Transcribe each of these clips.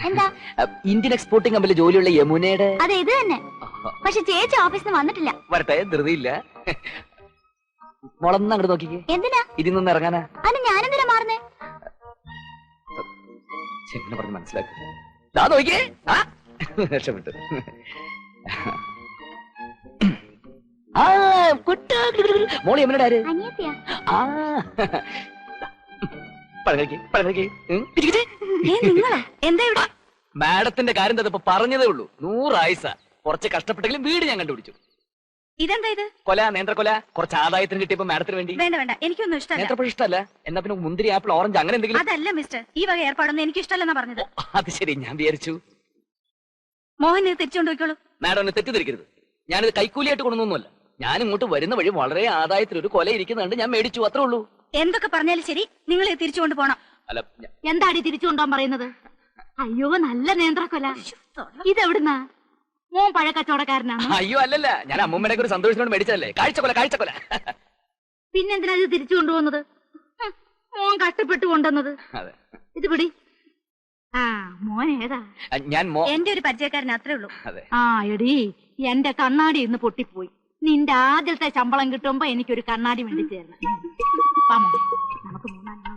എന്താ? Indian exporting കമ്പനിയിൽ ജോലിയുള്ള യമുനയുടെ. അതെ, ഇത് തന്നെ. പക്ഷെ ചേച്ചി ഓഫീസിൽ നിന്ന് വന്നിട്ടില്ല. വരട്ടെ, ധൃതിയില്ല. മുളന്ന് അങ്ങോട്ട് നോക്കിക്കേ. എന്തിനാ? ഇതിൽ നിന്ന് ഇറങ്ങാനാ. അത് ഞാനെന്തിനാ മാറുന്നേ? എങ്ങനെ പറഞ്ഞ് മനസ്സിലാക്കുക? നോക്കിയേ, രക്ഷപ്പെട്ടു. മോളി യമുനയുടെ ആര്? അനിയത്തിയാ. എന്താ ഇവിടെ? മാഡത്തിന്റെ കാര്യം ഇപ്പൊ പറഞ്ഞതേ ഉള്ളൂ. 100 ആയുസ. കുറച്ച് കഷ്ടപ്പെട്ടെങ്കിലും വീട് ഞാൻ കണ്ടുപിടിച്ചു. ഇതെന്താ ഇത്? കൊല, നേന്ത്രക്കൊല. കുറച്ച് ആദായത്തിന് കിട്ടിയപ്പോ മാഡത്തിന് വേണ്ടി. വേണ്ട വേണ്ട, എനിക്കൊന്നും ഇഷ്ടമല്ല. നേന്ത്രപ്പഴം ഇഷ്ടമല്ല. എന്നാ പിന്നെ മുന്തിരി, ആപ്പിൾ, ഓറഞ്ച് അങ്ങനെ എന്തെങ്കിലും. അതല്ല മിസ്റ്റർ, ഈ വക ഏർപ്പാടൊന്നും എനിക്ക് ഇഷ്ടമല്ലെന്നാ പറഞ്ഞത്. അത് ശരി, ഞാൻ വിചാരിച്ചു. മോഹൻ ഇത് തിരിച്ചുകൊണ്ട് പോയിക്കോളൂ. മാഡം ഒന്ന് തെറ്റിദ്ധരിക്കരുത്. ഞാനിത് കൈക്കൂലിയായിട്ട് കൊണ്ടൊന്നുമല്ല. ഞാൻ ഇങ്ങോട്ട് വരുന്ന വഴി വളരെ ആദായത്തിൽ ഒരു കൊല ഇരിക്കുന്നുണ്ട്, ഞാൻ മേടിച്ചു, അത്രേ ഉള്ളൂ. എന്തൊക്കെ പറഞ്ഞാലും ശരി, നിങ്ങൾ തിരിച്ചുകൊണ്ട് പോണം. അല്ല, എന്താടി തിരിച്ചുകൊണ്ടോൻ പറയുന്നത്? അയ്യോ, നല്ല നേന്ത്രക്കൊല. ഇതെവിടുന്നാ? മോൻ പഴക്കച്ചവടക്കാരനാണ്. അയ്യോ അല്ലല്ല, ഞാൻ അമ്മൂമ്മയുടെ ഒരു സന്തോഷത്തോട് മേടിച്ചതല്ലേ. കാഴ്ചക്കൊല, കാഴ്ചക്കൊല. പിന്നെന്തിനാ ഇത് തിരിച്ചു കൊണ്ടുപോകുന്നത്? മോൻ കഷ്ടപ്പെട്ട് കൊണ്ടുവന്നത്. ഇത് പിടി. മോൻ ഏതാ? ഞാൻ എന്റെ ഒരു പരിചയക്കാരൻ, അത്രേ ഉള്ളൂ. എടി, എന്റെ കണ്ണാടി ഇന്ന് പൊട്ടിപ്പോയി. നിന്റെ ആദ്യത്തെ ശമ്പളം കിട്ടുമ്പോ എനിക്കൊരു കണ്ണാടി മേടിച്ചു തരണം. നമുക്ക് 3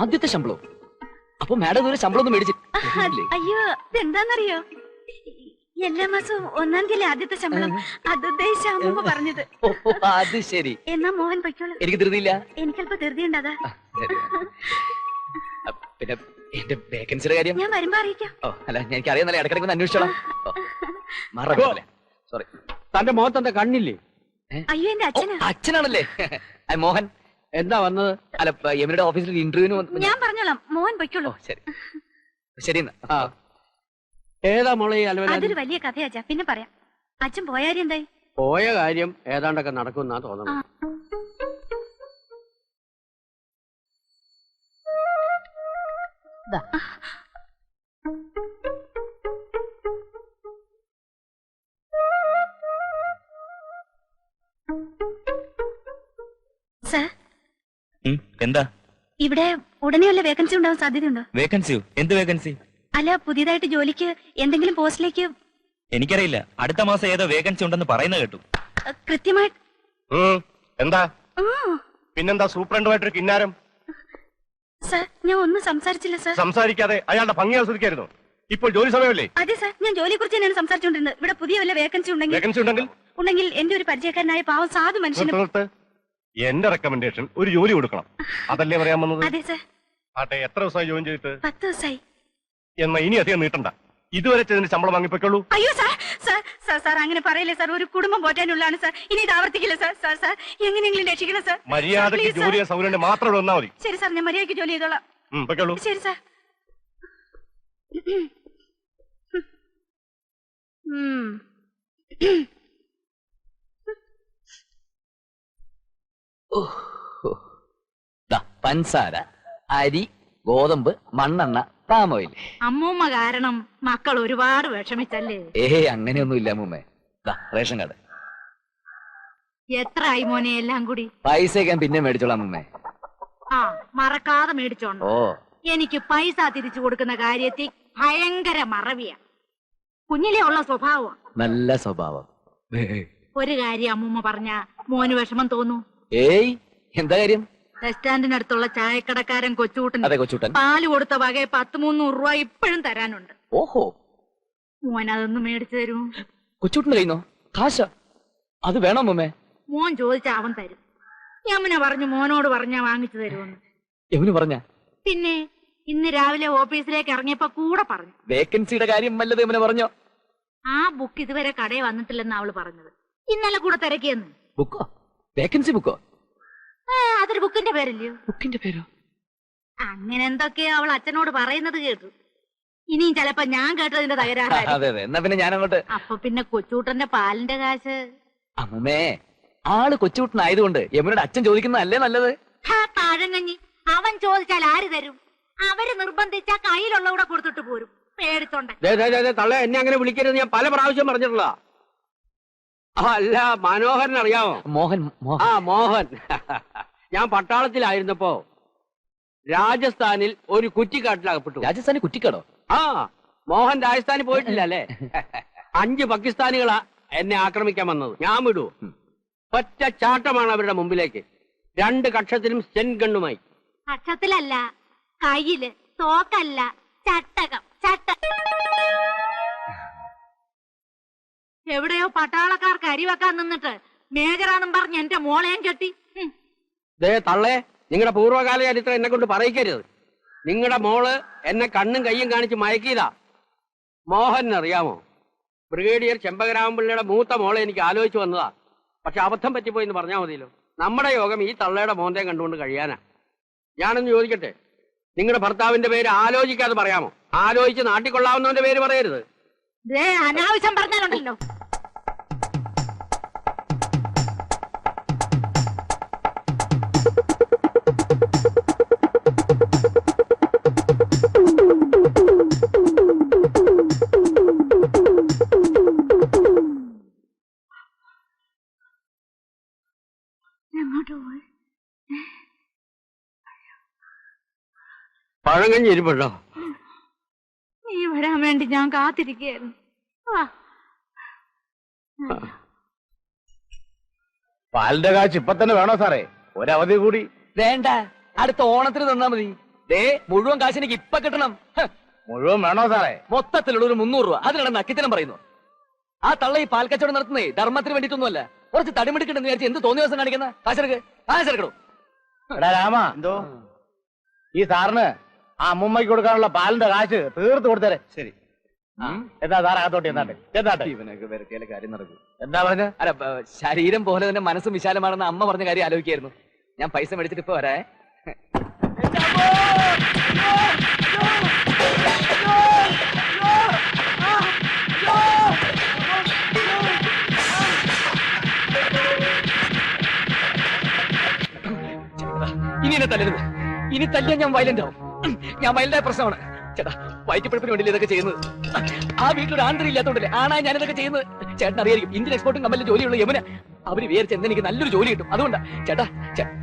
ആദ്യത്തെ ശമ്പളം? അപ്പൊ മാഡം ഒരു ശമ്പളം ഒന്നും മേടിച്ചു? അയ്യോ, ഇതെന്താന്നറിയോ? എല്ലാ മാസവും 1-ാം തീയതി ആദ്യത്തെ ശമ്പളം. അത് ഉദ്ദേശിച്ച പറഞ്ഞത്. അത് ശരി. എന്നാ മോഹൻ പൊയ്ക്കോളൂ. എനിക്ക് ധൃതിയില്ല. എനിക്കല്പ ധൃതിയുണ്ട്. അതാ. പിന്നെ എന്റെ വേക്കൻസിയുടെ കാര്യം ഞാൻ വരുമ്പോ അറിയിക്കാം. അല്ല, എനിക്ക് അറിയാന്നല്ലേ, ഇടക്കിടക്ക് അന്വേഷിച്ചോളാം. സോറി. തന്റെ മുഖത്തെന്താ കണ്ണില്ലേ? അയ്യോ, എന്റെ അച്ഛനാ. അച്ഛനാണല്ലേ? മോഹൻ എന്താ വന്നത്? അല്ല, യമുനയുടെ ഓഫീസിൽ ഇന്റർവ്യൂവിന്. ഞാൻ പറഞ്ഞോളാം, മോഹൻ പൊയ്ക്കോളൂ. ശരി ശരി. ഏതാ മോളെ? അതൊരു വലിയ കഥയാച്ചാ, പിന്നെ പറയാം. അച്ഛൻ പോയാരി എന്തായി? പോയ കാര്യം ഏതാണ്ടൊക്കെ നടക്കുന്നാ തോന്നുന്നു. സർ, എന്താ ഇവിടെ ഉടനെ വല്ല വേക്കൻസി ഉണ്ടാവാൻ സാധ്യതയുണ്ടോ? വേക്കൻസിയോ? എന്ത് വേക്കൻസി? അല്ല, പുതിയതായിട്ട് ജോലിക്ക് എന്തെങ്കിലും പോസ്റ്റിലേക്ക്. എനിക്കറിയില്ല. അടുത്ത മാസം ഏതോ വേക്കൻസി ഉണ്ടെന്ന് പറയുന്നത് കേട്ടു. കൃത്യമായിട്ട്. എന്താ പിന്നെന്താ? സൂപ്രണ്ടുമായിട്ടൊരു കിന്നാരം. സർ, ഞാൻ ഒന്നും സംസാരിച്ചില്ല സർ. സംസാരിക്കാതെ അയാളുടെ ഭംഗി ആസ്വദിക്കായിരുന്നു. ഇപ്പോൾ ജോലി സമയമല്ലേ? അതെ സർ, ഞാൻ ജോലിയെ കുറിച്ച് തന്നെയാണ് സംസാരിച്ചുകൊണ്ടിരുന്നത്. ഇവിടെ പുതിയ വല്ല വേക്കൻസി ഉണ്ടെങ്കിൽ എന്റെ ഒരു പരിചയക്കാരനായ പാവം സാധു മനുഷ്യന്. എന്റെ റെക്കമെൻഡേഷൻ ഒരു ജോലി കൊടുക്കണം. അതല്ലേ പറയാൻ വന്നത്? അതെ സർ. ആട്ടെ, എത്ര ദിവസമായി ജോയിൻ ചെയ്തിട്ട്? 10 ദിവസമായി. എന്നാ ഇനി അധികം നീട്ടണ്ട. ഇതുവരെ ചെയ്തതിന് ശമ്പളം വാങ്ങിപ്പോയ്ക്കുള്ളൂ. അയ്യോ സാർ, സാർ സാർ സാർ അങ്ങനെ പറയില്ലേ സാർ. ഒരു കുടുംബം പോറ്റാനുള്ളതാണ് സാർ. ഇനി ഇത് ആവർത്തിക്കില്ല സാർ. സാർ സാർ എങ്ങനെയെങ്കിലും രക്ഷിക്കണം സാർ. മര്യാദയ്ക്ക് ജോലിയെ സൗകര്യം മാത്രം വന്നാൽ മതി. ശരി സാർ, ഞാൻ മര്യാദയ്ക്ക് ജോലി ചെയ്തോളാം. ശരി സാർ. പഞ്ചസാര, അരി, ഗോതമ്പ്, മണ്ണെണ്ണ, പാമോയിൽ. അമ്മൂമ്മ കാരണം മക്കൾ ഒരുപാട് വിഷമിച്ചല്ലേ? അങ്ങനെയൊന്നും ഇല്ല അമ്മൂമ്മ. റേഷൻ കാർഡ് എത്ര ആയി മോനെ? എല്ലാം കൂടി പൈസ ഞാൻ പിന്നെ മേടിച്ചോളാം അമ്മൂമ്മ. മറക്കാതെ മേടിച്ചോണ്ട്. എനിക്ക് പൈസ തിരിച്ചു കൊടുക്കുന്ന കാര്യത്തിൽ ഭയങ്കര മറവിയാ. കുഞ്ഞിലേ ഉള്ള സ്വഭാവം. നല്ല സ്വഭാവം. ഒരു കാര്യം അമ്മൂമ്മ പറഞ്ഞ മോന് വിഷമം തോന്നൂ. എന്താ കാര്യം? ബസ് സ്റ്റാൻഡിനടുത്തുള്ള ചായക്കടക്കാരൻ കൊച്ചൂട്ടൻ പാല് കൊടുത്ത വകയെ 100-300 രൂപ ഇപ്പോഴും തരാനുണ്ട്. ഓഹോ, മോൻ അതൊന്ന് മേടിച്ചു തരൂ. കൊച്ചൂട്ടൻ കഴിയുന്നോ? കാശ അത് വേണോ അമ്മൂമ്മേ? മോൻ ചോദിച്ച അവൻ തരും. യമുന പറഞ്ഞു മോനോട് പറഞ്ഞാ വാങ്ങിച്ചു തരുമെന്ന്. യമുന പറഞ്ഞ? പിന്നെ ഇന്ന് രാവിലെ ഓഫീസിലേക്ക് ഇറങ്ങിയപ്പോ കൂടെ പറഞ്ഞു. വേക്കൻസിയുടെ കാര്യം വല്ലത് യമുന പറഞ്ഞോ? ആ ബുക്ക് ഇതുവരെ കടയിൽ വന്നിട്ടില്ലെന്ന് അവള് പറഞ്ഞത്. ഇന്നലെ കൂടെ തിരക്കിയെന്ന്. ബുക്കോ? വേക്കൻസി ബുക്കോ? അതൊരു ബുക്കിന്റെ പേരല്ലയോ? ബുക്കിന്റെ പേരോ? അങ്ങനെ എന്തൊക്കെയോ അവൾ അച്ഛനോട് പറയുന്നത് കേട്ടു. ഇനിയും ചിലപ്പോ ഞാൻ കേട്ടതിന്റെ തകരാറ്. അപ്പൊ പിന്നെ കൊച്ചൂട്ടന്റെ പാലിന്റെ കാശ്. അമ്മേ, ആള് കൊച്ചൂട്ടനായതുകൊണ്ട് യമുനയുടെ അച്ഛൻ ചോദിക്കുന്നതല്ലേ നല്ലത്? പഴങ്ങഞ്ഞി അവൻ ചോദിച്ചാൽ ആര് തരും? അവര് നിർബന്ധിച്ച കയ്യിലുള്ള കൂടെ കൊടുത്തിട്ട് പോരും. പേടിത്തോണ്ട് തള്ളേ, എന്നെ അങ്ങനെ വിളിക്കരുത്. ഞാൻ പല പ്രാവശ്യം പറഞ്ഞിട്ടുള്ള. അല്ല, മനോഹരൻ അറിയാമോ? മോഹൻ ആ, മോഹൻ. ഞാൻ പട്ടാളത്തിലായിരുന്നപ്പോ രാജസ്ഥാനിൽ ഒരു കുറ്റിക്കാട്ടിലകപ്പെട്ടു. രാജസ്ഥാനി കുറ്റിക്കാടോ? ആ, മോഹൻ രാജസ്ഥാനിൽ പോയിട്ടില്ല അല്ലേ? 5 പാകിസ്ഥാനികളാ എന്നെ ആക്രമിക്കാൻ വന്നത്. ഞാൻ വിടൂ? ഒറ്റ ചാട്ടമാണ് അവരുടെ മുമ്പിലേക്ക്. 2 കക്ഷത്തിലും സ്റ്റെൻ ഗണ്ണുമായി. കക്ഷത്തിലല്ല, കയ്യില്. തോക്കല്ല, ചട്ടകം. എവിടെയോ പട്ടാളക്കാർക്ക് അരിവെക്കാൻ നിന്നിട്ട് മേജറാന്നും പറഞ്ഞ് എന്റെ മോളെയും കെട്ടി. ദേ തള്ളേ, നിങ്ങളുടെ പൂർവ്വകാല ചരിത്രം എന്നെ കൊണ്ട് പറയിക്കരുത്. നിങ്ങളുടെ മോള് എന്നെ കണ്ണും കയ്യും കാണിച്ച് മയക്കിയതാ. മോഹൻ അറിയാമോ? ബ്രിഗേഡിയർ ചെമ്പകരാമപിള്ളയുടെ മൂത്ത മോളെ എനിക്ക് ആലോചിച്ച് വന്നതാ. പക്ഷെ അബദ്ധം പറ്റിപ്പോയി എന്ന് പറഞ്ഞാൽ മതിയല്ലോ. നമ്മുടെ യോഗം ഈ തള്ളയുടെ മോന്തയും കണ്ടുകൊണ്ട് കഴിയാനാ. ഞാനൊന്ന് ചോദിക്കട്ടെ, നിങ്ങളുടെ ഭർത്താവിന്റെ പേര് ആലോചിക്കാതെ പറയാമോ? ആലോചിച്ച് നാട്ടിക്കൊള്ളാവുന്നവന്റെ പേര് പറയരുത്. അനാവശ്യം പറഞ്ഞാലുണ്ടല്ലോ. എങ്ങോട്ട് പോയി? പഴങ്കഞ്ഞി ഇരിപ്പുണ്ടോ? നീ വരാൻ വേണ്ടി ഞാൻ കാത്തിരിക്കുകയായിരുന്നു. പാലിന്റെ കാശ് ഇപ്പൊ തന്നെ വേണോ സാറേ? ഒരവധി കൂടി വേണ്ട, അടുത്ത ഓണത്തിന് തന്നാ മതി. ദേ, മുഴുവൻ കാശ് എനിക്ക് ഇപ്പൊ കിട്ടണം. മുഴുവൻ വേണോ സാറേ? മൊത്തത്തിലുള്ള ഒരു 300 രൂപ. അതിനാണ് നക്കിത്തരം പറയുന്നു. ആ തള്ള ഈ പാൽക്കച്ചവടം നടത്തുന്നേ ധർമ്മത്തിന് വേണ്ടിയിട്ടൊന്നുമല്ല. കുറച്ച് തടിമെടുക്കണ്ടെന്ന് വിചാരിച്ച് എന്ത് തോന്നിയ ദിവസം കാണിക്കുന്ന കാശെടുക്കണോ? എടാ രാമ, എന്തോ ഈ സാറിന് ആ അമ്മുമ്മയ്ക്ക് കൊടുക്കാനുള്ള പാലിന്റെ കാശ് തീർത്ത് കൊടുത്തരെ. ശരി, എന്താ സാർ അകത്തോട്ട് എന്നാട്ടെ ഇവനൊക്കെ വരത്തിയാലെ കാര്യം നടക്കും. എന്താ പറഞ്ഞ? അല്ല, ശരീരം പോലെ തന്നെ മനസ്സും വിശാലമാണെന്ന് അമ്മ പറഞ്ഞ കാര്യം ആലോചിക്കായിരുന്നു. ഞാൻ പൈസ മേടിച്ചിട്ട് ഇപ്പൊ വരാ. ഇനി എന്നെ തല്ലരുത്. ഇനി തല്ലിയാൽ ഞാൻ വയലന്റ് ആവും. ഞാൻ വയലന്റായ പ്രശ്നമാണ് ചേട്ടാ. വയറ്റിപ്പഴപ്പിന് വേണ്ടിയില്ല ഇതൊക്കെ ചെയ്യുന്നത്. ആ വീട്ടിലൊരു ആന്തരം ഇല്ലാത്തോണ്ടല്ലേ ആണാ ഞാൻ ഇതൊക്കെ ചെയ്യുന്നത്. ചേട്ടൻ അറിയായിരിക്കും, ഇന്ത്യൻ എക്സ്പോർട്ടും കമ്പനിയിൽ ജോലിയുള്ള യമുന. അവര് വിചാരിച്ച എനിക്ക് നല്ലൊരു ജോലി കിട്ടും. അതുകൊണ്ടാ ചേട്ടാ.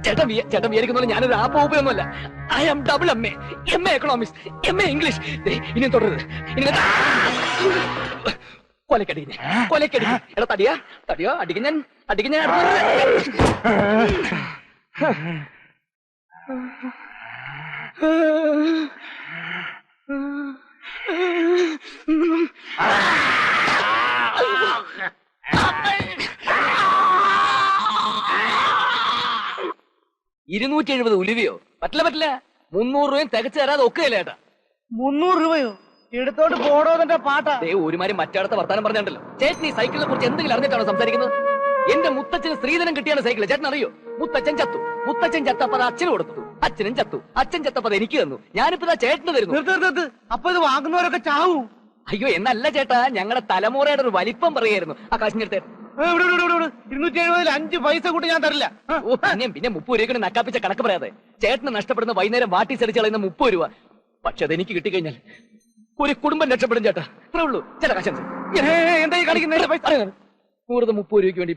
ചേട്ടൻ വിചാരിക്കുന്ന ഞാനൊരു ആപ്പൊന്നുമല്ല. I am double MA economics, MA English. ഇനിയും തുടരുത്. ഇനി കൊലക്കടിക്കും. എടാ തടിയോ അടിക്കും ഞാൻ. $270 ഉലുവയോ? പറ്റില്ല. 300 രൂപയും തികച്ചു തരാതെ ഒക്കുകയില്ല ചേട്ടാ. 300 രൂപയോ? എടുത്തോണ്ട് പോടോ എന്റെ പാട്ടാ. ഒരുമാതിരി മറ്റടുത്ത വർത്താനം പറഞ്ഞിട്ടുണ്ടല്ലോ. ചേട്ടൻ ഈ സൈക്കിളിനെ കുറിച്ച് എന്തെങ്കിലും അറിഞ്ഞിട്ടാണോ സംസാരിക്കുന്നത്? എന്റെ മുത്തച്ഛന് സ്ത്രീധനം കിട്ടിയാണ് സൈക്കിൾ. ചേട്ടൻ അറിയോ? മുത്തച്ഛൻ ചത്തപ്പോ അത് അച്ഛന് കൊടുത്തു. അച്ഛനും ചത്തു. അച്ഛൻ ചത്തപ്പോ എനിക്ക് തന്നു. ഞാനിപ്പോ ചേട്ടന് തരുന്നു. അപ്പൊ ഇത് വാങ്ങുന്നവരൊക്കെ ചാവും. അയ്യോ, എന്നല്ല ചേട്ടാ, ഞങ്ങളുടെ തലമുറയുടെ ഒരു വലിപ്പം പറയായിരുന്നു. ആ കാശ്മീരത്തെ 270 5 പൈസ കൂട്ടി ഞാൻ തരില്ല. പിന്നെ 30 രൂപയ്ക്ക് നക്കാപ്പിച്ച കണക്ക് പറയാതെ. ചേട്ടന് നഷ്ടപ്പെടുന്ന വൈകുന്നേരം വാട്ടി സെറിച്ച് കളയുന്ന 30 രൂപ. പക്ഷെ അതെനിക്ക് കിട്ടിക്കഴിഞ്ഞാൽ ഒരു കുടുംബം രക്ഷപ്പെടും ചേട്ടാ. അത്രേ ഉള്ളൂ. ചേട്ടാ കാശ് എന്തായി കാണിക്കുന്ന 30 രൂപയ്ക്ക് വേണ്ടി.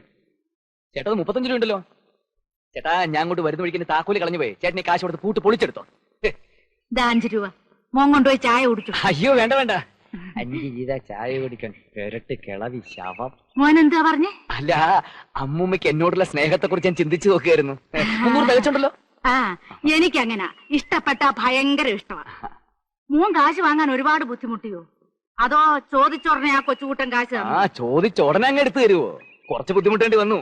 ചേട്ടാ 35 രൂപ ഉണ്ടല്ലോ. ചേട്ടാ, ഞാൻ അങ്ങോട്ട് വരുന്ന വഴിക്ക് താക്കോല് കളഞ്ഞു പോയി. ചേട്ടനെ കാശ് കൊടുത്ത് പൂട്ട് പൊളിച്ചെടുത്തോ. 5 രൂപ മോൻ കൊണ്ടുപോയി ചായ കുടിച്ചു. അയ്യോ വേണ്ട 5 രൂപ ചായ കുടിക്കാൻ കേരട്ട് കിളവി ശവം. മോൻ എന്താ പറഞ്ഞേ? അല്ല, അമ്മൂമ്മയ്ക്ക് എന്നോടുള്ള സ്നേഹത്തെ കുറിച്ച് ഞാൻ ചിന്തിച്ചു നോക്കിയായിരുന്നു. 300 തികച്ചുണ്ടല്ലോ. എനിക്കങ്ങനെ ഇഷ്ടപ്പെട്ട ഭയങ്കര ഇഷ്ടമാണ്. മോൻ കാശ് വാങ്ങാൻ ഒരുപാട് ബുദ്ധിമുട്ടിയോ? അതോ ചോദിച്ചോടനെ ആ കൊച്ചുകൂട്ടൻ കാശ് തന്നോ? ചോദിച്ചോടനെ അങ്ങ് എടുത്തു തരുവോ? കുറച്ച് ബുദ്ധിമുട്ടേണ്ടി വന്നു.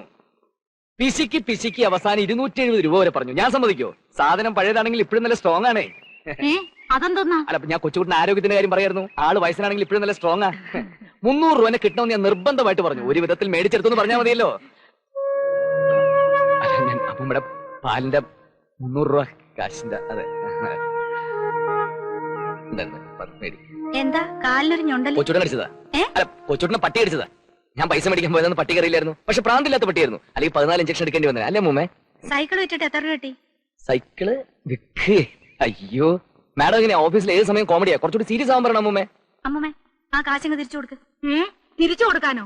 പിശിക്ക് അവസാനം 270 രൂപ വരെ പറഞ്ഞു. ഞാൻ സമ്മതിക്കോ? സാധനം പഴയതാണെങ്കിൽ ഇപ്പോഴും നല്ല സ്ട്രോങ് ആണേ. അതെന്തോന്നാ? അല്ല, ഞാൻ കൊച്ചുകൂട്ടിന്റെ ആരോഗ്യത്തിന്റെ കാര്യം പറയായിരുന്നു. ആള് വയസ്സനാണെങ്കിൽ ഇപ്പോഴും നല്ല സ്ട്രോങ് ആ. 300 രൂപ കിട്ടണമെന്ന് ഞാൻ നിർബന്ധമായിട്ട് പറഞ്ഞു. ഒരു വിധത്തിൽ മേടിച്ചെടുത്തു പറഞ്ഞാൽ മതിയല്ലോ. അല്ല, ഞാൻ അമ്മൂമ്മയുടെ പാലിന്റെ 300 രൂപ കാശിന്റെ അതെ എന്താ കാലിനൊരു ഞൊണ്ടല്? കൊച്ചുടൻ അടിച്ചതാ. അല്ല, കൊച്ചുടനെ പട്ടി അടിച്ചതാ. ഞാൻ പൈസ മേടിക്കാൻ പോയതെന്ന് പട്ടി കറിയില്ലായിരുന്നു. പക്ഷെ പ്രാന്തില്ലാത്ത പട്ടിയായിരുന്നു. അല്ലെങ്കിൽ 14 ഇഞ്ചക്ഷൻ എടുക്കേണ്ടി വന്നത് അല്ലേ മൂമ്മേ? സൈക്കിൾ വിറ്റിട്ട് എത്ര രൂപ കിട്ടി? സൈക്കിള് വിക്ക്. അയ്യോ, മാഡം ഇങ്ങനെ ഓഫീസിൽ ഏത് സമയം കോമഡിയാ, കുറച്ചുകൂടി സീരിയസ് ആവാൻ പറയണം അമ്മൂമ്മേ. അമ്മമ്മേ ആ കാശങ്ങ് തിരിച്ചു കൊടുക്ക്. തിരിച്ചു കൊടുക്കാനോ?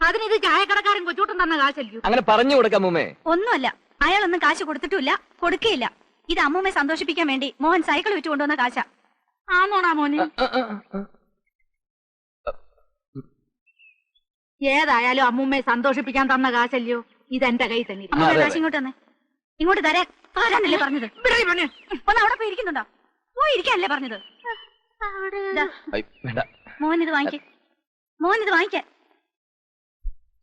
അതിനിത് ചായക്കടക്കാരൻ കൊച്ചൂട്ടൻ തന്ന കാശല്ലോ. അങ്ങനെ പറഞ്ഞു കൊടുക്കാം അമ്മൂമ്മേ. ഒന്നുമല്ല, അയാളൊന്നും കാശ് കൊടുത്തിട്ടില്ല, കൊടുക്കുകയില്ല. ഇത് അമ്മൂമ്മയെ സന്തോഷിപ്പിക്കാൻ വേണ്ടി മോഹൻ സൈക്കിൾ വിറ്റ് കൊണ്ടുവന്ന കാശാ. ആന്നോടാ മോനെ? ഏതായാലും അമ്മൂമ്മയെ സന്തോഷിപ്പിക്കാൻ തന്ന കാശല്ലോ. ഇതെന്റെ കൈ തന്നെ. അമ്മൂമ്മ കാശ് ഇങ്ങോട്ട് തന്നെ. ഇങ്ങോട്ട് തരാനല്ലേ പറഞ്ഞത്? ഒന്ന് അവിടെ പോയി ഇരിക്കുന്നുണ്ടോ? പോയി ഇരിക്കാനല്ലേ പറഞ്ഞത്? വേണ്ട. മോഹൻ ഇത് വാങ്ങിക്കേ. മോഹൻ ഇത് വാങ്ങിക്കാൻ.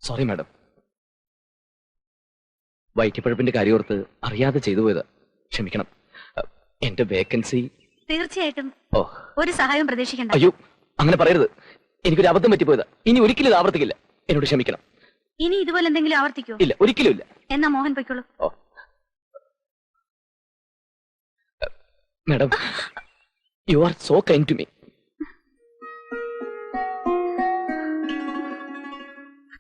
സോറി മാഡം, വയറ്റിപ്പഴപ്പിന്റെ കാര്യോർത്ത് അറിയാതെ ചെയ്തു പോയതാ, ക്ഷമിക്കണം. എന്റെ വേക്കൻസി തീർച്ചയായിട്ടും ഓ ഒരു സഹായവും പ്രതീക്ഷിക്കണ്ട. അയ്യോ അങ്ങനെ പറയരുത്, എനിക്കൊരു അബദ്ധം പറ്റിപ്പോയതാ. ഇനി ഒരിക്കലും ഇത് ആവർത്തിക്കില്ല, എന്നോട് ക്ഷമിക്കണം. ഇനി ഇതുപോലെ എന്തെങ്കിലും ആവർത്തിക്കോ? ഇല്ല, ഒരിക്കലും ഇല്ല. എന്നാ മോഹൻ പൊയ്ക്കോളൂ. Oh madam, you are so kind to me.